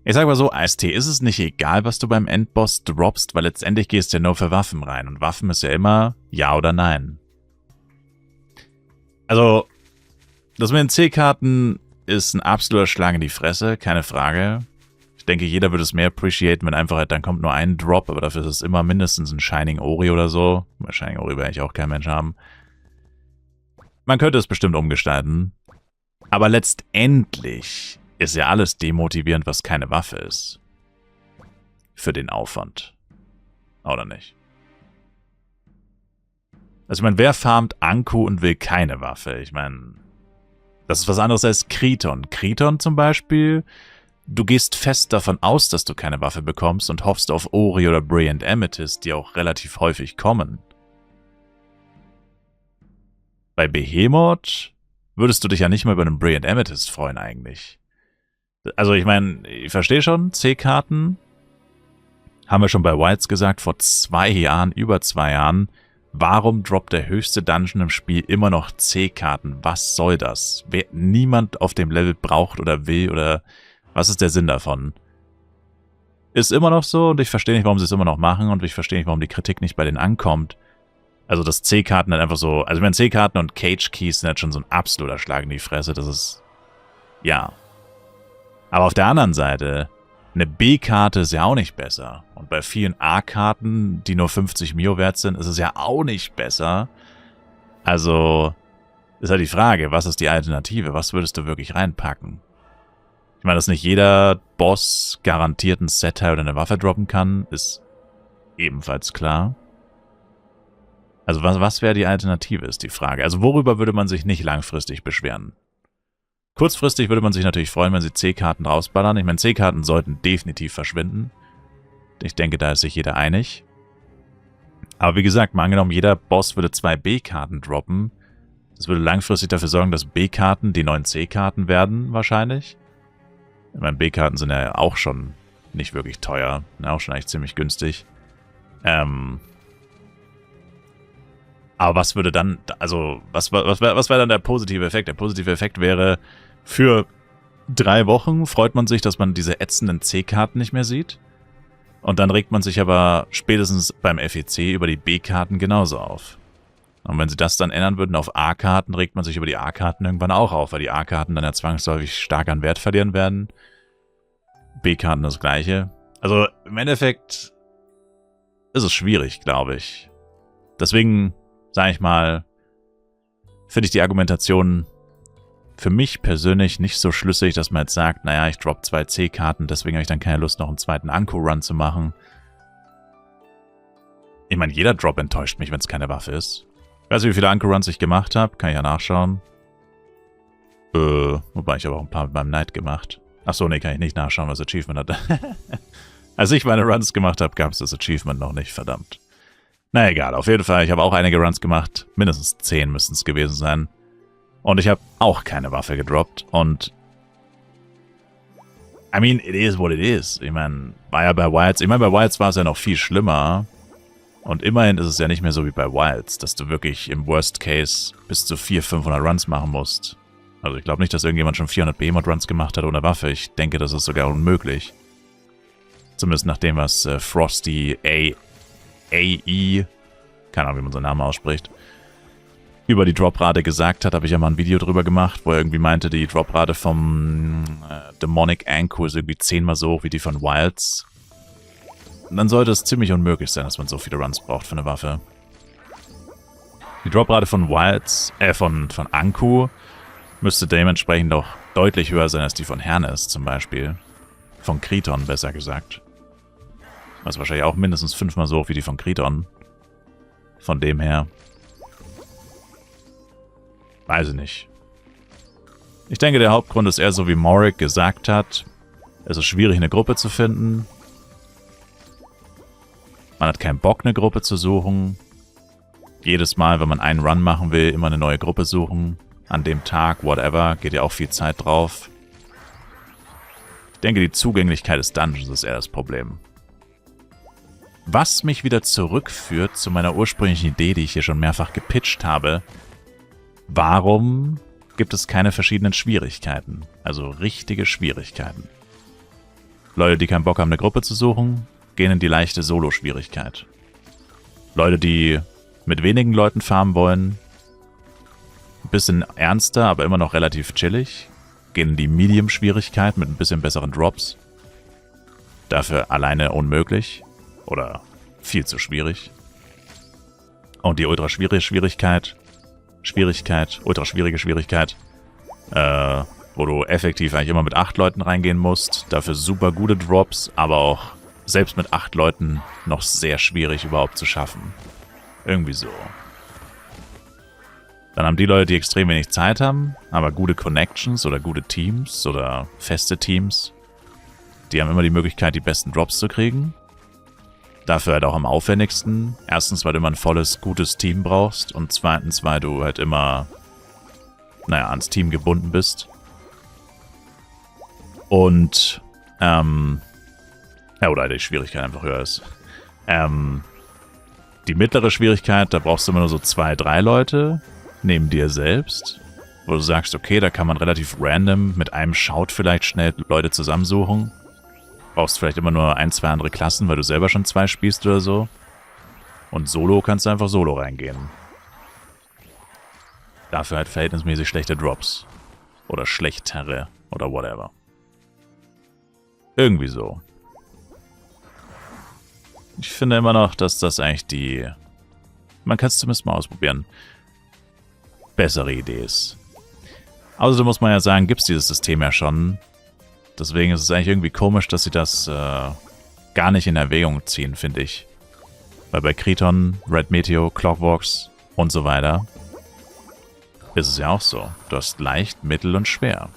Ich sag mal so, AST, ist es nicht egal, was du beim Endboss droppst, weil letztendlich gehst du ja nur für Waffen rein. Und Waffen ist ja immer ja oder nein. Also, das mit den C-Karten ist ein absoluter Schlag in die Fresse, keine Frage. Ich denke, jeder würde es mehr appreciaten, wenn einfach halt, dann kommt nur ein Drop, aber dafür ist es immer mindestens ein Shining Ori oder so. Bei Shining Ori will eigentlich auch kein Mensch haben. Man könnte es bestimmt umgestalten. Aber letztendlich ist ja alles demotivierend, was keine Waffe ist. Für den Aufwand. Oder nicht? Also ich meine, wer farmt Anku und will keine Waffe? Ich meine, das ist was anderes als Kriton. Kriton zum Beispiel, du gehst fest davon aus, dass du keine Waffe bekommst und hoffst auf Ori oder Brilliant Amethyst, die auch relativ häufig kommen. Bei Behemoth würdest du dich ja nicht mal über einen Brilliant Amethyst freuen eigentlich. Also ich meine, ich verstehe schon, C-Karten, haben wir schon bei Wilds gesagt, vor 2 Jahren, über 2 Jahren, warum droppt der höchste Dungeon im Spiel immer noch C-Karten? Was soll das? Niemand auf dem Level braucht oder will oder was ist der Sinn davon? Ist immer noch so und ich verstehe nicht, warum sie es immer noch machen und ich verstehe nicht, warum die Kritik nicht bei denen ankommt. Also dass C-Karten dann einfach so, also ich meine C-Karten und Cage-Keys sind halt schon so ein absoluter Schlag in die Fresse, das ist, ja. Aber auf der anderen Seite, eine B-Karte ist ja auch nicht besser. Und bei vielen A-Karten, die nur 50 Mio wert sind, ist es ja auch nicht besser. Also ist halt die Frage, was ist die Alternative? Was würdest du wirklich reinpacken? Ich meine, dass nicht jeder Boss garantiert ein Set-Teil oder eine Waffe droppen kann, ist ebenfalls klar. Also was wäre die Alternative, ist die Frage. Also worüber würde man sich nicht langfristig beschweren? Kurzfristig würde man sich natürlich freuen, wenn sie C-Karten rausballern. Ich meine, C-Karten sollten definitiv verschwinden. Ich denke, da ist sich jeder einig. Aber wie gesagt, mal angenommen, jeder Boss würde 2 B-Karten droppen. Das würde langfristig dafür sorgen, dass B-Karten die neuen C-Karten werden, wahrscheinlich. Ich meine, B-Karten sind ja auch schon nicht wirklich teuer. Auch schon eigentlich ziemlich günstig. Aber was würde dann, also, was wäre dann der positive Effekt? Der positive Effekt wäre, für 3 Wochen freut man sich, dass man diese ätzenden C-Karten nicht mehr sieht. Und dann regt man sich aber spätestens beim FEC über die B-Karten genauso auf. Und wenn sie das dann ändern würden auf A-Karten, regt man sich über die A-Karten irgendwann auch auf, weil die A-Karten dann ja zwangsläufig stark an Wert verlieren werden. B-Karten das gleiche. Also im Endeffekt ist es schwierig, glaube ich. Deswegen, sage ich mal, finde ich die Argumentation für mich persönlich nicht so schlüssig, dass man jetzt sagt, naja, ich drop 2 C-Karten, deswegen habe ich dann keine Lust, noch einen zweiten Anku-Run zu machen. Ich meine, jeder Drop enttäuscht mich, wenn es keine Waffe ist. Ich weiß nicht, wie viele Anku-Runs ich gemacht habe, kann ich ja nachschauen. Wobei ich aber auch ein paar mit meinem Knight gemacht. Achso, nee, kann ich nicht nachschauen, was Achievement hat. Als ich meine Runs gemacht habe, gab es das Achievement noch nicht, verdammt. Na egal, auf jeden Fall, ich habe auch einige Runs gemacht. Mindestens 10 müssten es gewesen sein. Und ich habe auch keine Waffe gedroppt. Und I mean, it is what it is. Ich meine, war ja bei Wilds. Ich meine, bei Wilds war es ja noch viel schlimmer. Und immerhin ist es ja nicht mehr so wie bei Wilds, dass du wirklich im Worst Case bis zu 400-500 Runs machen musst. Also ich glaube nicht, dass irgendjemand schon 400 Behemoth-Runs gemacht hat ohne Waffe. Ich denke, das ist sogar unmöglich. Zumindest nach dem, was Frosty AE, keine Ahnung, wie man seinen Namen ausspricht, über die Droprate gesagt hat, habe ich ja mal ein Video drüber gemacht, wo er irgendwie meinte, die Droprate vom Demonic Anku ist irgendwie 10-mal so hoch wie die von Wilds. Und dann sollte es ziemlich unmöglich sein, dass man so viele Runs braucht für eine Waffe. Die Droprate von Wilds, von Anku müsste dementsprechend doch deutlich höher sein als die von Hernes zum Beispiel. Von Kriton, besser gesagt. Das ist wahrscheinlich auch mindestens 5-mal so hoch wie die von Kriton. Von dem her. Weiß ich nicht. Ich denke, der Hauptgrund ist eher so, wie Morik gesagt hat. Es ist schwierig, eine Gruppe zu finden. Man hat keinen Bock, eine Gruppe zu suchen. Jedes Mal, wenn man einen Run machen will, immer eine neue Gruppe suchen. An dem Tag, whatever, geht ja auch viel Zeit drauf. Ich denke, die Zugänglichkeit des Dungeons ist eher das Problem. Was mich wieder zurückführt zu meiner ursprünglichen Idee, die ich hier schon mehrfach gepitcht habe. Warum gibt es keine verschiedenen Schwierigkeiten. Also richtige Schwierigkeiten. Leute, die keinen Bock haben, eine Gruppe zu suchen, gehen in die leichte Solo-Schwierigkeit. Leute, die mit wenigen Leuten farmen wollen, ein bisschen ernster, aber immer noch relativ chillig, gehen in die Medium-Schwierigkeit mit ein bisschen besseren Drops. Dafür alleine unmöglich oder viel zu schwierig. Und die ultra schwierige Schwierigkeit, wo du effektiv eigentlich immer mit 8 Leuten reingehen musst. Dafür super gute Drops, aber auch selbst mit 8 Leuten noch sehr schwierig überhaupt zu schaffen. Irgendwie so. Dann haben die Leute, die extrem wenig Zeit haben, aber gute Connections oder gute Teams oder feste Teams. Die haben immer die Möglichkeit, die besten Drops zu kriegen. Dafür halt auch am aufwendigsten. Erstens, weil du immer ein volles, gutes Team brauchst. Und zweitens, weil du halt immer, ans Team gebunden bist. Und, oder die Schwierigkeit einfach höher ist. Die mittlere Schwierigkeit, da brauchst du immer nur so 2, 3 Leute neben dir selbst, wo du sagst, okay, da kann man relativ random mit einem Shout vielleicht schnell Leute zusammensuchen. Brauchst vielleicht immer nur 1, 2 andere Klassen, weil du selber schon 2 spielst oder so. Und Solo kannst du einfach Solo reingehen. Dafür halt verhältnismäßig schlechte Drops. Oder schlechtere oder whatever. Irgendwie so. Ich finde immer noch, dass das eigentlich man kann es zumindest mal ausprobieren, bessere Idee ist. Außerdem muss man ja sagen, gibt es dieses System ja schon. Deswegen ist es eigentlich irgendwie komisch, dass sie das gar nicht in Erwägung ziehen, finde ich. Weil bei Kriton, Red Meteor, Clockworks und so weiter ist es ja auch so. Du hast leicht, mittel und schwer.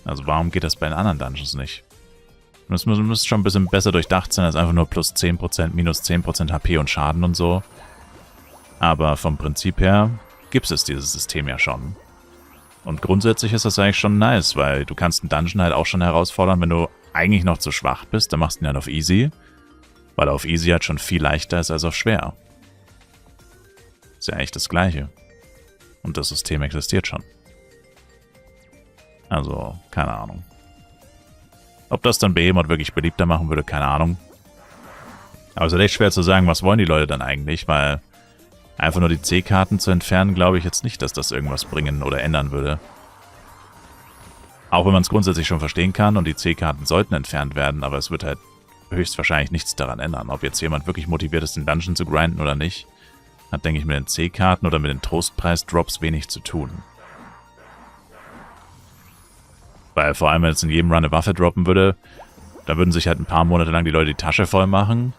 Also warum geht das bei den anderen Dungeons nicht? Das muss schon ein bisschen besser durchdacht sein als einfach nur plus 10%, minus 10% HP und Schaden und so. Aber vom Prinzip her gibt es dieses System ja schon. Und grundsätzlich ist das eigentlich schon nice, weil du kannst einen Dungeon halt auch schon herausfordern, wenn du eigentlich noch zu schwach bist, dann machst du ihn halt auf Easy. Weil auf Easy halt schon viel leichter ist als auf schwer. Ist ja eigentlich das Gleiche. Und das System existiert schon. Also, keine Ahnung. Ob das dann Behemoth wirklich beliebter machen würde, keine Ahnung. Aber es ist echt schwer zu sagen, was wollen die Leute dann eigentlich, weil einfach nur die C-Karten zu entfernen, glaube ich jetzt nicht, dass das irgendwas bringen oder ändern würde. Auch wenn man es grundsätzlich schon verstehen kann und die C-Karten sollten entfernt werden, aber es wird halt höchstwahrscheinlich nichts daran ändern. Ob jetzt jemand wirklich motiviert ist, den Dungeon zu grinden oder nicht, hat, denke ich, mit den C-Karten oder mit den Trostpreis-Drops wenig zu tun. Weil vor allem, wenn es in jedem Run eine Waffe droppen würde, dann würden sich halt ein paar Monate lang die Leute die Tasche voll machen,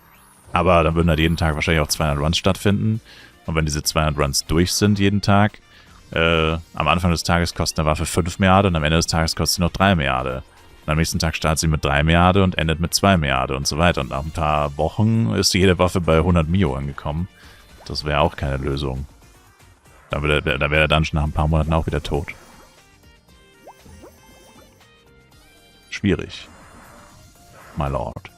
aber dann würden halt jeden Tag wahrscheinlich auch 200 Runs stattfinden. Und wenn diese 200 Runs durch sind jeden Tag, am Anfang des Tages kostet eine Waffe 5 Milliarden und am Ende des Tages kostet sie noch 3 Milliarden. Und am nächsten Tag startet sie mit 3 Milliarden und endet mit 2 Milliarden und so weiter. Und nach ein paar Wochen ist jede Waffe bei 100 Mio angekommen. Das wäre auch keine Lösung. Da wäre der Dungeon nach ein paar Monaten auch wieder tot. Schwierig. My Lord.